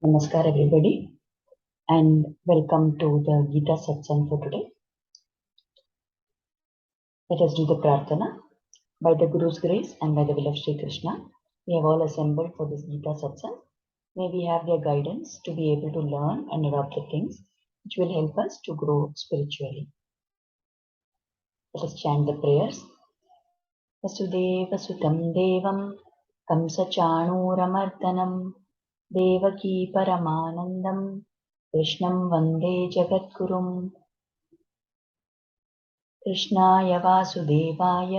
Namaskar everybody and welcome to the Gita Satsang for today. Let us do the Prarthana. By the Guru's grace and by the will of Sri Krishna, we have all assembled for this Gita Satsang. May we have their guidance to be able to learn and adopt the things which will help us to grow spiritually. Let us chant the prayers. Vasudeva Sutam Devam Kamsa Chanuramardanam Devaki Paramanandam Krishnam Vande Jagadgurum कृष्णाय वासुदेवाय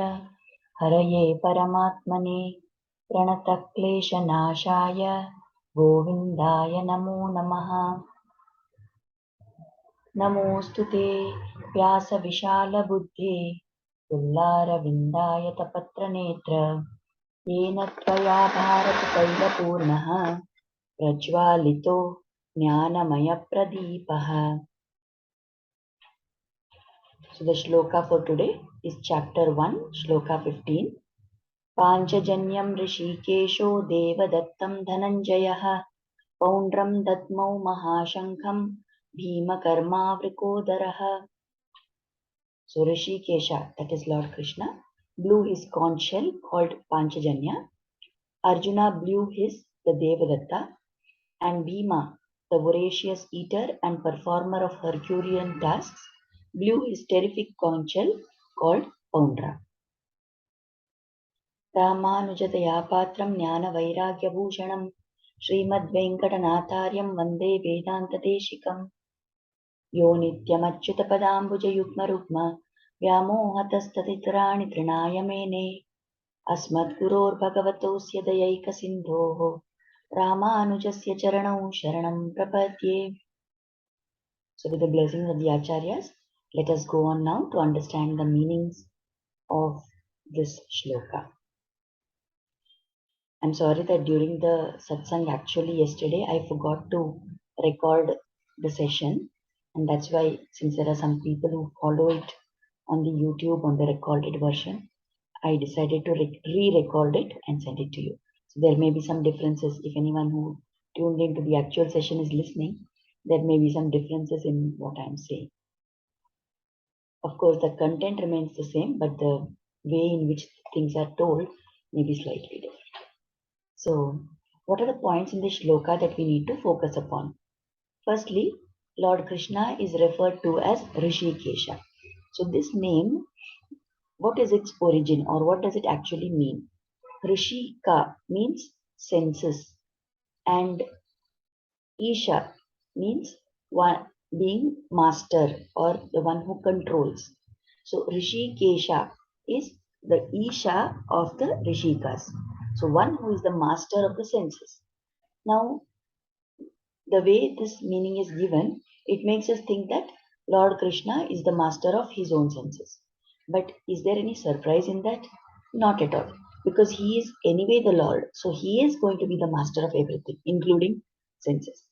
हरये परमात्मने प्रणतक्लेशनाशाय गोविन्दाय नमो नमः। नमोऽस्तु ते व्यासविशालबुद्धे पुल्लारविन्दाय तपत्रनेत्र येन त्वया भारततैलपूर्णः प्रज्वालितो ज्ञानमयप्रदीपः। So the shloka for today is chapter 1, shloka 15. Panchajanyam Hrishikesho Devadattam Dhananjayah Poundram Datmau Mahashankham Bhima Karma Vrikodara. So Hrishikesha, that is Lord Krishna, blew his conch shell called Panchajanya. Arjuna blew the Devadatta, and Bhima, the voracious eater and performer of Herculean tasks, blew his terrific conch shell called Poundra. रामानुजतया पात्रं ज्ञानवैराग्यभूषणं श्रीमद्वेङ्कटनाथार्यं वन्दे वेदान्तदेशिकम्। यो नित्यमच्युतपदाम्बुजयुग्मरुग्म व्यामोहतस्तदितराणि तृणाय मेने अस्मद्गुरोर्भगवतोऽस्य दयैकसिन्धोः रामानुजस्य चरणौ शरणं प्रपद्ये. So with the blessings of the Acharyas, let us go on now to understand the meanings of this shloka. I'm sorry that during the satsang actually yesterday I forgot to record the session, and that's why, since there are some people who follow it on the YouTube on the recorded version, I decided to re-record it and send it to you. So there may be some differences. If anyone who tuned into the actual session is listening, there may be some differences in what I'm saying. Of course, the content remains the same, but the way in which things are told may be slightly different. So, what are the points in this shloka that we need to focus upon? Firstly, Lord Krishna is referred to as Hrishikesha. So this name, what is its origin, or what does it actually mean? Hrishika means senses, and Isha means one being master or the one who controls. So Hrishikesha is the Isha of the Rishikas. So one who is the master of the senses. Now, the way this meaning is given, it makes us think that Lord Krishna is the master of his own senses. But is there any surprise in that? Not at all. Because he is anyway the Lord. So he is going to be the master of everything, including senses.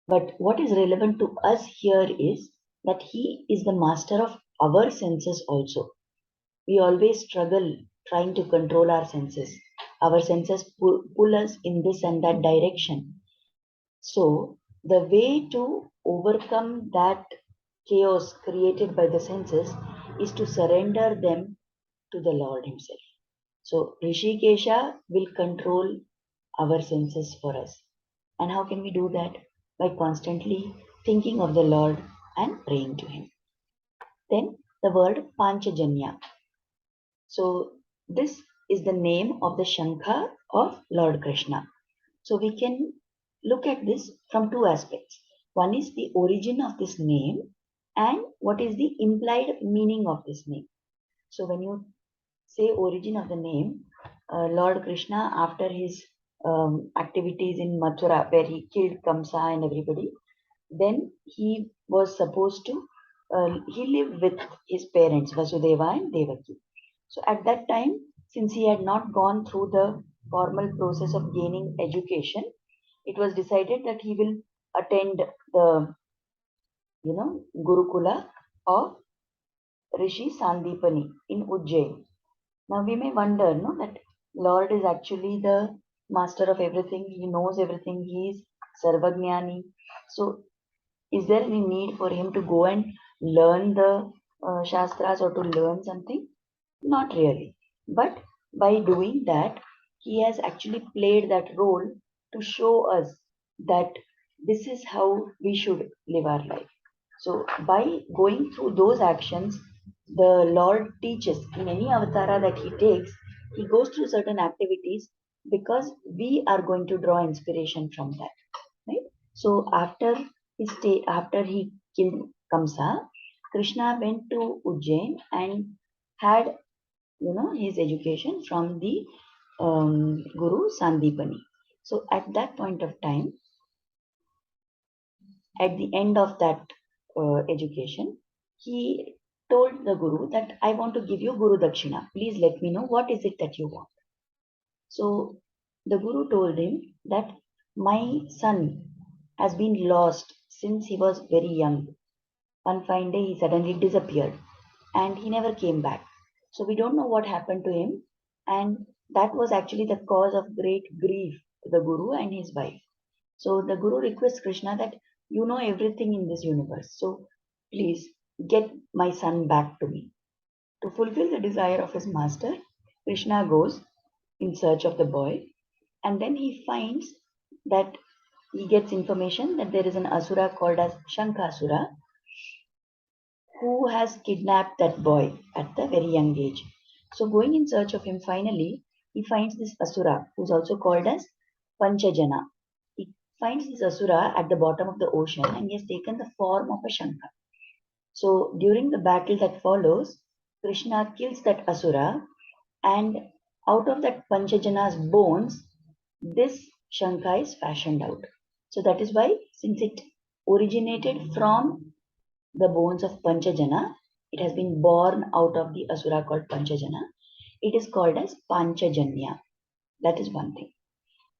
But what is relevant to us here is that he is the master of our senses also. We always struggle trying to control our senses. Our senses pull us in this and that direction. So the way to overcome that chaos created by the senses is to surrender them to the Lord himself. So Hrishikesha will control our senses for us. And how can we do that? By constantly thinking of the Lord and praying to him. Then the word Panchajanya. So this is the name of the Shankha of Lord Krishna. So we can look at this from two aspects. One is the origin of this name and what is the implied meaning of this name. So when you say origin of the name, Lord Krishna, after his activities in Mathura, where he killed Kamsa and everybody, then he was supposed to, he lived with his parents, Vasudeva and Devaki. So at that time, since he had not gone through the formal process of gaining education, it was decided that he will attend the, Gurukula of Rishi Sandipani in Ujjain. Now we may wonder, no, that Lord is actually the master of everything. He knows everything. He is Sarvajnani. So is there any need for him to go and learn the Shastras or to learn something? Not really. But by doing that, he has actually played that role to show us that this is how we should live our life. So, by going through those actions, the Lord teaches in any avatara that he takes, he goes through certain activities because we are going to draw inspiration from that. Right? So, after he killed Kamsa, Krishna went to Ujjain and had his education from the Guru Sandipani. So at that point of time, at the end of that education, he told the Guru that I want to give you Guru Dakshina. Please let me know what is it that you want. So the Guru told him that my son has been lost since he was very young. One fine day, he suddenly disappeared and he never came back. So we don't know what happened to him. And that was actually the cause of great grief to the Guru and his wife. So the Guru requests Krishna that you know everything in this universe. So please get my son back to me. To fulfill the desire of his master, Krishna goes in search of the boy and then he finds that he gets information that there is an asura called as Shankasura who has kidnapped that boy at the very young age. So, going in search of him, finally, he finds this Asura, who's also called as Panchajanya. He finds this Asura at the bottom of the ocean and he has taken the form of a Shankha. So, during the battle that follows, Krishna kills that Asura, and out of that Panchajanya's bones, this Shankha is fashioned out. So, that is why, since it originated from the bones of Panchajana. It has been born out of the asura called Panchajana. It is called as Panchajanya. That is one thing.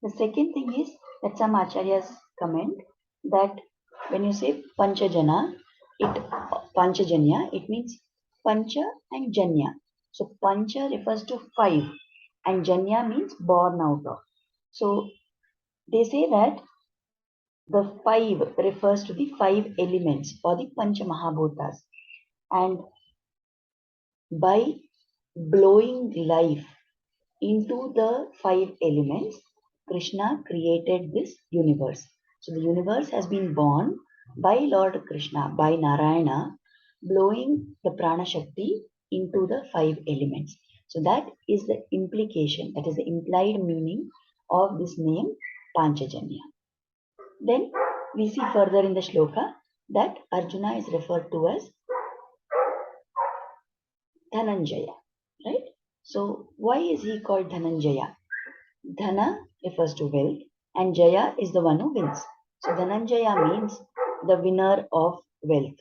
The second thing is that some acharyas comment that when you say Panchajana, Panchajanya, it means Pancha and Janya. So Pancha refers to five and Janya means born out of. So they say that the five refers to the five elements or the Pancha Mahabhutas. And by blowing life into the five elements, Krishna created this universe. So the universe has been born by Lord Krishna, by Narayana, blowing the prana shakti into the five elements. So that is the implication, that is the implied meaning of this name Panchajanya. Then we see further in the shloka that Arjuna is referred to as Dhananjaya, right? So why is he called Dhananjaya? Dhana refers to wealth and Jaya is the one who wins. So Dhananjaya means the winner of wealth.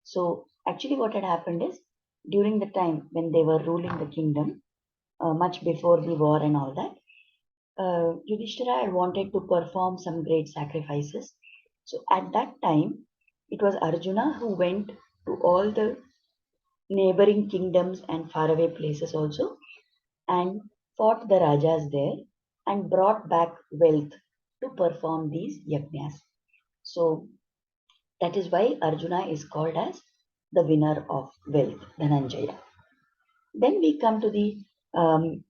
So actually what had happened is during the time when they were ruling the kingdom, much before the war and all that, Yudhishthira had wanted to perform some great sacrifices. So at that time, it was Arjuna who went to all the neighboring kingdoms and faraway places also and fought the rajas there and brought back wealth to perform these yajnas. So that is why Arjuna is called as the winner of wealth, Dhananjaya. Then we come to the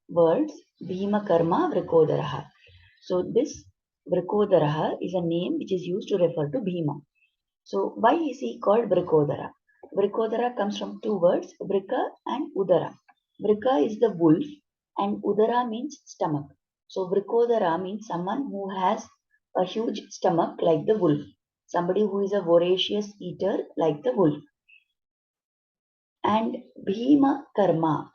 words Bhima Karma Vrikodara. So this Vrikodara is a name which is used to refer to Bhima. So why is he called Vrikodara? Vrikodara comes from two words, Vrika and Udara. Vrika is the wolf and Udara means stomach. So Vrikodara means someone who has a huge stomach like the wolf. Somebody who is a voracious eater like the wolf. And Bhima Karma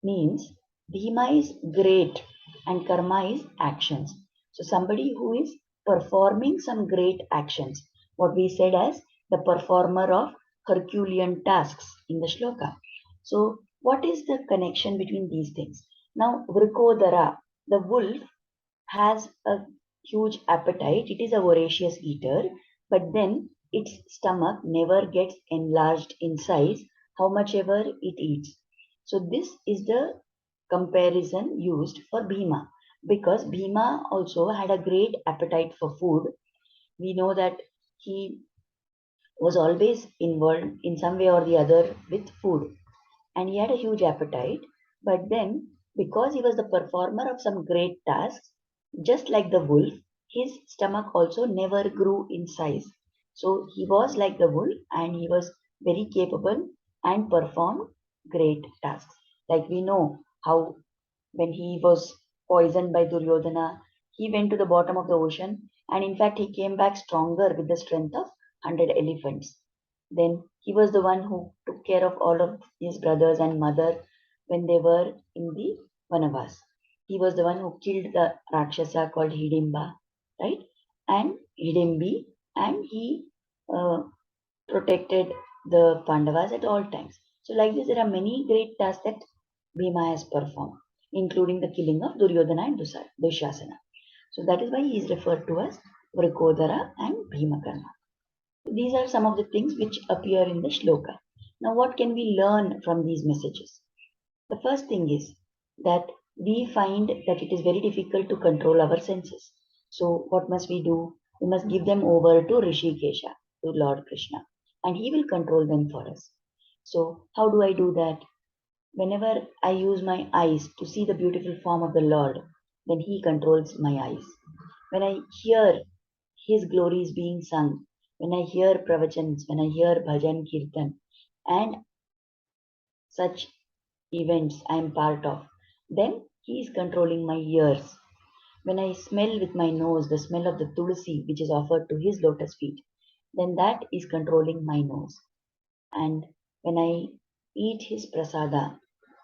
means Bhima is great and Karma is actions. So somebody who is performing some great actions. What we said as the performer of Herculean tasks in the shloka. So what is the connection between these things? Now Vrikodara, the wolf, has a huge appetite. It is a voracious eater, but then its stomach never gets enlarged in size, how much ever it eats. So this is the comparison used for Bhima. because Bhima also had a great appetite for food. We know that he was always involved in some way or the other with food, and he had a huge appetite. But then, because he was the performer of some great tasks, just like the wolf, his stomach also never grew in size. So he was like the wolf and he was very capable and performed great tasks. Like we know how when he was poisoned by Duryodhana, he went to the bottom of the ocean, and in fact, he came back stronger with the strength of 100 elephants. Then he was the one who took care of all of his brothers and mother when they were in the Vanavas. He was the one who killed the Rakshasa called Hidimba, right? And Hidimbi, and he uh, protected the Pandavas at all times. So, like this, there are many great tasks that Bhima has performed, including the killing of Duryodhana and Dushasana. So, that is why he is referred to as Vrikodara and Bhima Karma. These are some of the things which appear in the shloka. Now, what can we learn from these messages? The first thing is that we find that it is very difficult to control our senses. So, what must we do? We must give them over to Hrishikesha, to Lord Krishna, and he will control them for us. So, how do I do that? Whenever I use my eyes to see the beautiful form of the Lord, then he controls my eyes. When I hear his glories being sung, when I hear pravachans, when I hear bhajan kirtan, and such events I am part of, then he is controlling my ears. When I smell with my nose the smell of the tulsi which is offered to his lotus feet, then that is controlling my nose. And when I eat his prasada,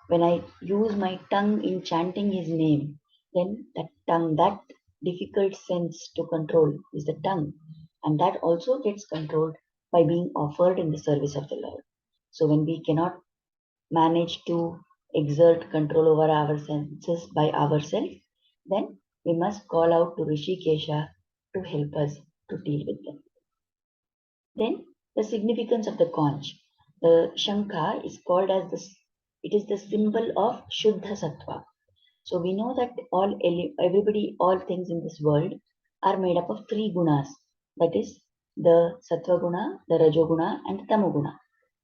when I use my tongue in chanting his name, then that tongue, that difficult sense to control is the tongue. And that also gets controlled by being offered in the service of the Lord. So when we cannot manage to exert control over our senses by ourselves, then we must call out to Rishikesha to help us to deal with them. Then the significance of the conch. The Shankha is called as it is the symbol of Shuddha Sattva. So we know that everybody, all things in this world are made up of three gunas. That is the Sattva guna, the Rajoguna, and the Tamoguna.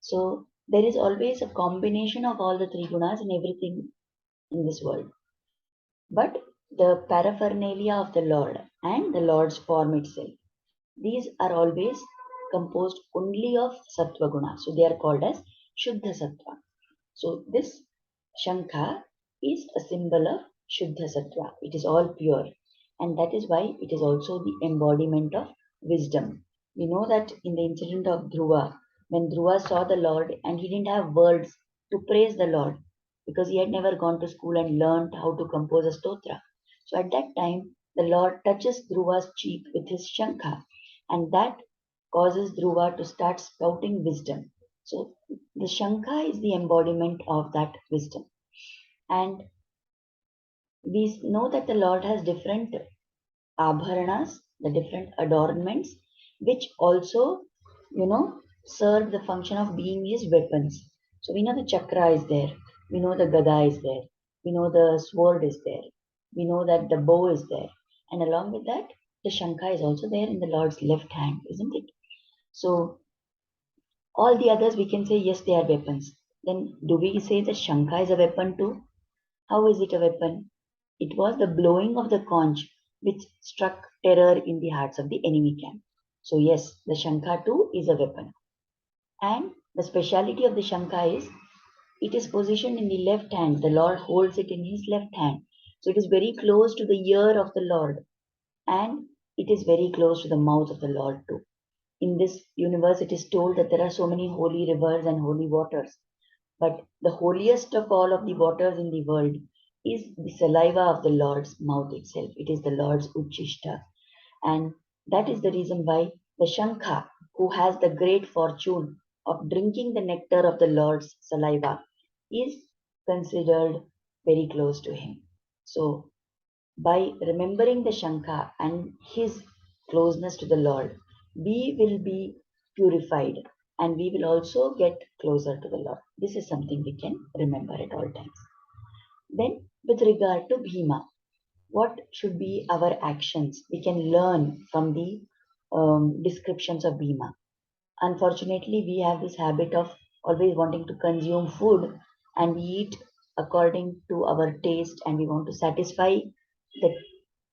So there is always a combination of all the three gunas in everything in this world. But the paraphernalia of the Lord and the Lord's form itself, these are always composed only of Sattva guna. So they are called as Shuddha Sattva. So this Shankha is a symbol of Shuddha Sattva. It is all pure. And that is why it is also the embodiment of wisdom. We know that in the incident of Dhruva, when Dhruva saw the Lord and he didn't have words to praise the Lord because he had never gone to school and learned how to compose a stotra. So at that time, the Lord touches Dhruva's cheek with his Shankha, and that causes Dhruva to start spouting wisdom. So the Shankha is the embodiment of that wisdom. And we know that the Lord has different abharanas, the different adornments, which also, serve the function of being his weapons. So we know the chakra is there, we know the gada is there, we know the sword is there, we know that the bow is there, and along with that, the shankha is also there in the Lord's left hand, isn't it? So all the others we can say yes, they are weapons. Then do we say that shankha is a weapon too? How is it a weapon? It was the blowing of the conch which struck terror in the hearts of the enemy camp. So yes, the Shankha too is a weapon. And the speciality of the Shankha is it is positioned in the left hand. The Lord holds it in his left hand. So it is very close to the ear of the Lord. And it is very close to the mouth of the Lord too. In this universe, it is told that there are so many holy rivers and holy waters. But the holiest of all of the waters in the world is the saliva of the Lord's mouth itself. It is the Lord's Uchishta. And that is the reason why the Shankha, who has the great fortune of drinking the nectar of the Lord's saliva, is considered very close to him. So, by remembering the Shankha and his closeness to the Lord, we will be purified and we will also get closer to the Lord. This is something we can remember at all times. Then, with regard to Bhima, what should be our actions? We can learn from the descriptions of Bhima. Unfortunately, we have this habit of always wanting to consume food, and we eat according to our taste, and we want to satisfy the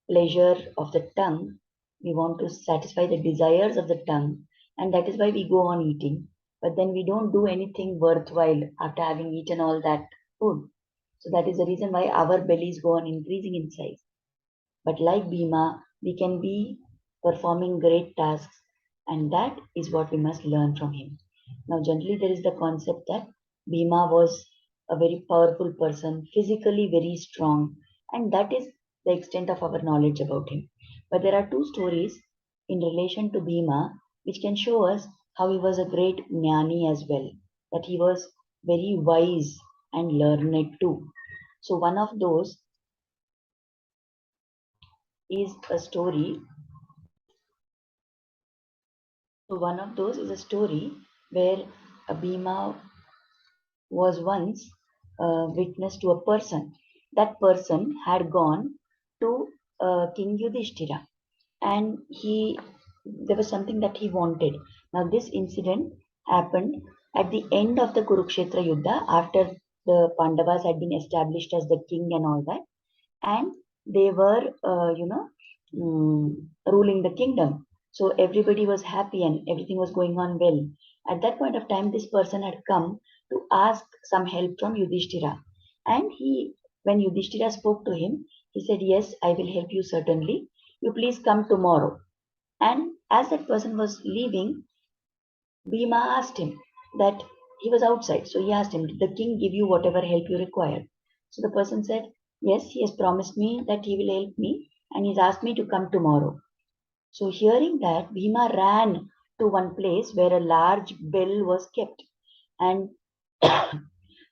pleasure of the tongue. We want to satisfy the desires of the tongue, and that is why we go on eating. But then we don't do anything worthwhile after having eaten all that food. So that is the reason why our bellies go on increasing in size. But like Bhima, we can be performing great tasks, and that is what we must learn from him. Now, generally, there is the concept that Bhima was a very powerful person, physically very strong, and that is the extent of our knowledge about him. But there are two stories in relation to Bhima which can show us how he was a great jnani as well, that he was very wise and learned too. So, one of those is a story So one of those is a story where a Bhima was once witness to a person. That person had gone to King Yudhishthira, and he there was something that he wanted. Now this incident happened at the end of the Kurukshetra Yuddha, after the Pandavas had been established as the king and all that, and they were ruling the kingdom. So everybody was happy and everything was going on well. At that point of time, this person had come to ask some help from Yudhishthira, and he when Yudhishthira spoke to him, he said, yes, I will help you, certainly. You please come tomorrow. And as that person was leaving, Bhima asked him that he was outside. So he asked him, did the king give you whatever help you required? So the person said, yes, he has promised me that he will help me, and he's asked me to come tomorrow. So hearing that, Bhima ran to one place where a large bell was kept. And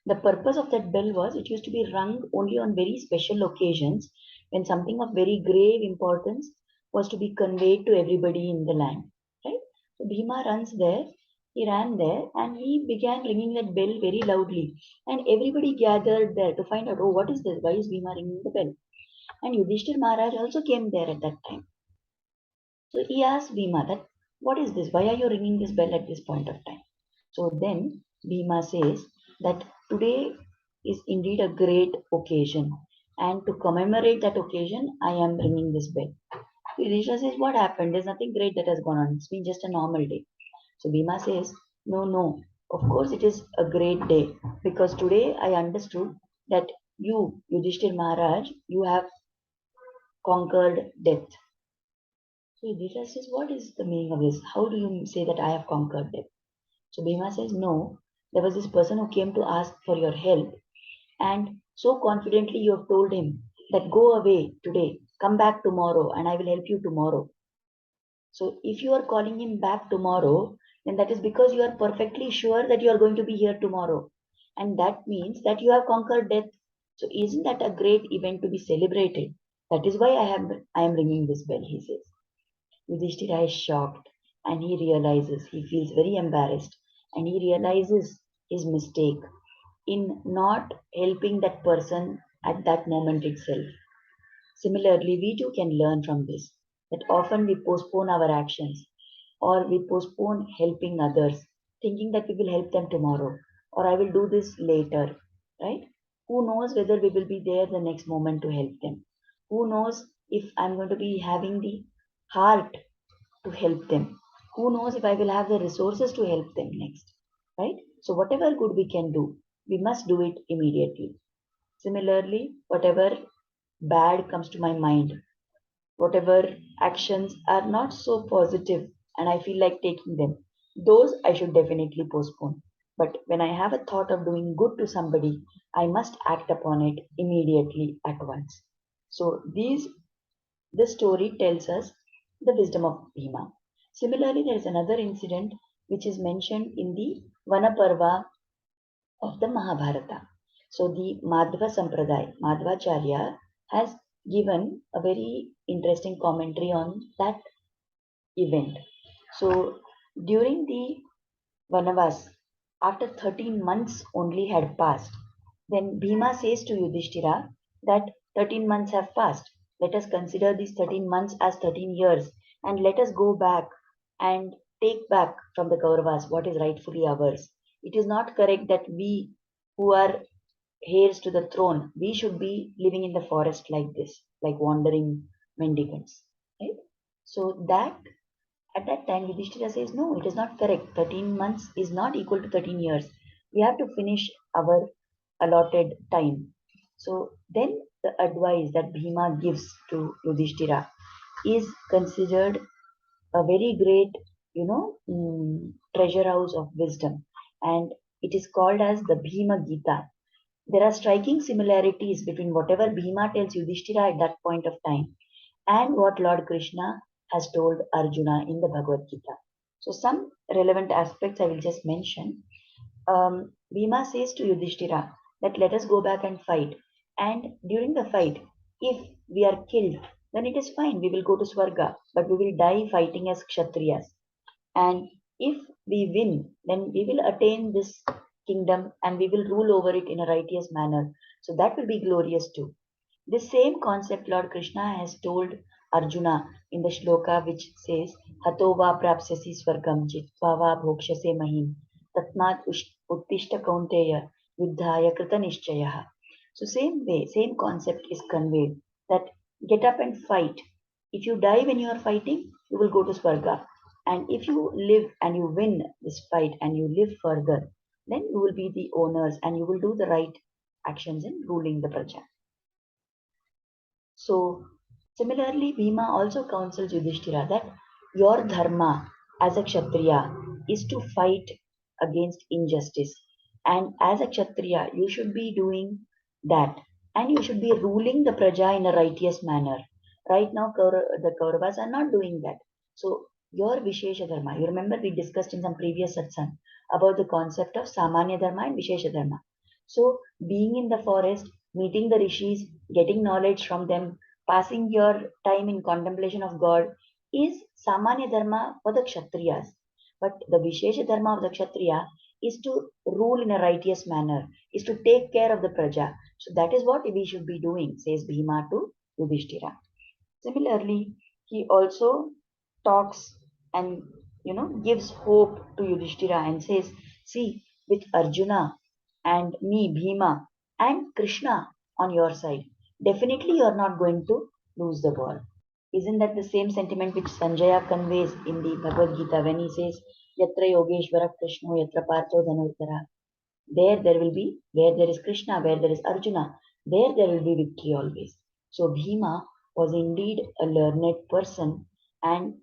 the purpose of that bell was it used to be rung only on very special occasions when something of very grave importance was to be conveyed to everybody in the land. Right? So Bhima runs there. He ran there and he began ringing that bell very loudly. And everybody gathered there to find out, oh, what is this? Why is Bhima ringing the bell? And Yudhishthir Maharaj also came there at that time. So he asked Bhima that, what is this? Why are you ringing this bell at this point of time? So then Bhima says that today is indeed a great occasion, and to commemorate that occasion, I am ringing this bell. Yudhishthira says, what happened? There's nothing great that has gone on. It's been just a normal day. So Bhima says, no, no, of course it is a great day, because today I understood that you, Yudhishthir Maharaj, you have conquered death. So Yudhishthira says, what is the meaning of this? How do you say that I have conquered death? So Bhima says, no, there was this person who came to ask for your help, and so confidently you have told him that go away today, come back tomorrow, and I will help you tomorrow. So if you are calling him back tomorrow, then that is because you are perfectly sure that you are going to be here tomorrow. And that means that you have conquered death. So isn't that a great event to be celebrated? That is why I am ringing this bell, he says. Yudhishthira is shocked, and he feels very embarrassed, and he realizes his mistake in not helping that person at that moment itself. Similarly, we too can learn from this that often we postpone our actions, or we postpone helping others, thinking that we will help them tomorrow, or I will do this later, right? Who knows whether we will be there the next moment to help them? Who knows if I'm going to be having the heart to help them? Who knows if I will have the resources to help them next, right? So, whatever good we can do, we must do it immediately. Similarly, whatever bad comes to my mind, whatever actions are not so positive and I feel like taking them, those I should definitely postpone. But when I have a thought of doing good to somebody, I must act upon it immediately at once. So this story tells us the wisdom of Bhima. Similarly, there is another incident which is mentioned in the Vanaparva of the Mahabharata. So the Madhva Sampradaya, Madhvacharya, has given a very interesting commentary on that event. So during the Vanavas, after 13 months only had passed, then Bhima says to Yudhishthira that 13 months have passed. Let us consider these 13 months as 13 years, and let us go back and take back from the Kauravas what is rightfully ours. It is not correct that we who are heirs to the throne, we should be living in the forest like this, like wandering mendicants. Right? So that at that time, Yudhishthira says, no, it is not correct. 13 months is not equal to 13 years. We have to finish our allotted time. So then the advice that Bhima gives to Yudhishthira is considered a very great, treasure house of wisdom. And it is called as the Bhima Gita. There are striking similarities between whatever Bhima tells Yudhishthira at that point of time and what Lord Krishna has told Arjuna in the Bhagavad Gita. So, some relevant aspects I will just mention. Bhima says to Yudhishthira that let us go back and fight. And during the fight, if we are killed, then it is fine. We will go to Swarga, but we will die fighting as Kshatriyas. And if we win, then we will attain this kingdom and we will rule over it in a righteous manner. So that will be glorious too. The same concept Lord Krishna has told Arjuna in the shloka which says, Hato va prapsyasi swargam jitva va bhokshase mahim tatmat uttishta kaunteya yuddhaya krita nishchayaha. So same way, same concept is conveyed that get up and fight. If you die when you are fighting, you will go to Swarga. And if you live and you win this fight and you live further, then you will be the owners and you will do the right actions in ruling the praja. So, similarly, Bhima also counsels Yudhishthira that your dharma as a Kshatriya is to fight against injustice. And as a Kshatriya, you should be doing that. And you should be ruling the praja in a righteous manner. Right now, the Kauravas are not doing that. So, your Vishesha Dharma, you remember we discussed in some previous satsang about the concept of Samanya Dharma and Vishesha Dharma. So, being in the forest, meeting the rishis, getting knowledge from them, passing your time in contemplation of God is Samanya Dharma for the Kshatriyas. But the Vishesha Dharma of the Kshatriya is to rule in a righteous manner, is to take care of the Praja. So that is what we should be doing, says Bhima to Yudhishthira. Similarly, he also talks and gives hope to Yudhishthira and says, see, with Arjuna and me, Bhima, and Krishna on your side, definitely you are not going to lose the war. Isn't that the same sentiment which Sanjaya conveys in the Bhagavad Gita when he says, Yatra Yogeshwara Krishno Yatra Partho Dhanurtara? There will be, where there is Krishna, where there is Arjuna, there will be victory always. So Bhima was indeed a learned person, and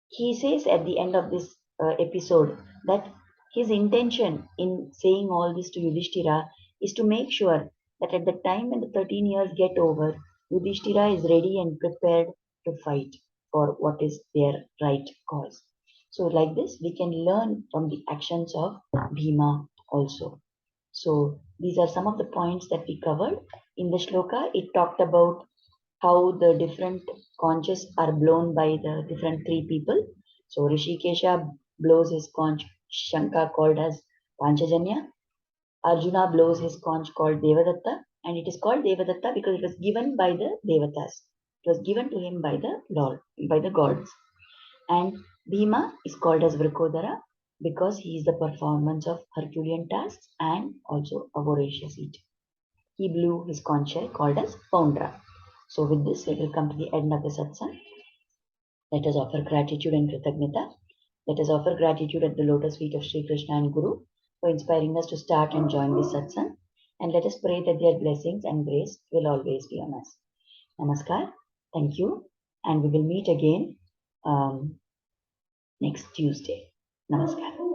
he says at the end of this episode that his intention in saying all this to Yudhishthira is to make sure that at the time when the 13 years get over, Yudhishthira is ready and prepared to fight for what is their right cause. So, like this, we can learn from the actions of Bhima also. So, these are some of the points that we covered. In the shloka, it talked about how the different conches are blown by the different three people. So Hrishikesha blows his conch Shanka called as Panchajanya. Arjuna blows his conch called Devadatta, and it is called Devadatta because it was given by the Devatas. It was given to him by the Lord, by the gods. And Bhima is called as Vrikodara because he is the performance of Herculean tasks and also a voracious eater. He blew his conch shell called as Poundra. So with this, we will come to the end of the satsang. Let us offer gratitude and kritagnyata. Let us offer gratitude at the lotus feet of Sri Krishna and Guru for inspiring us to start and join this satsang. And let us pray that their blessings and grace will always be on us. Namaskar. Thank you. And we will meet again next Tuesday. Namaskar.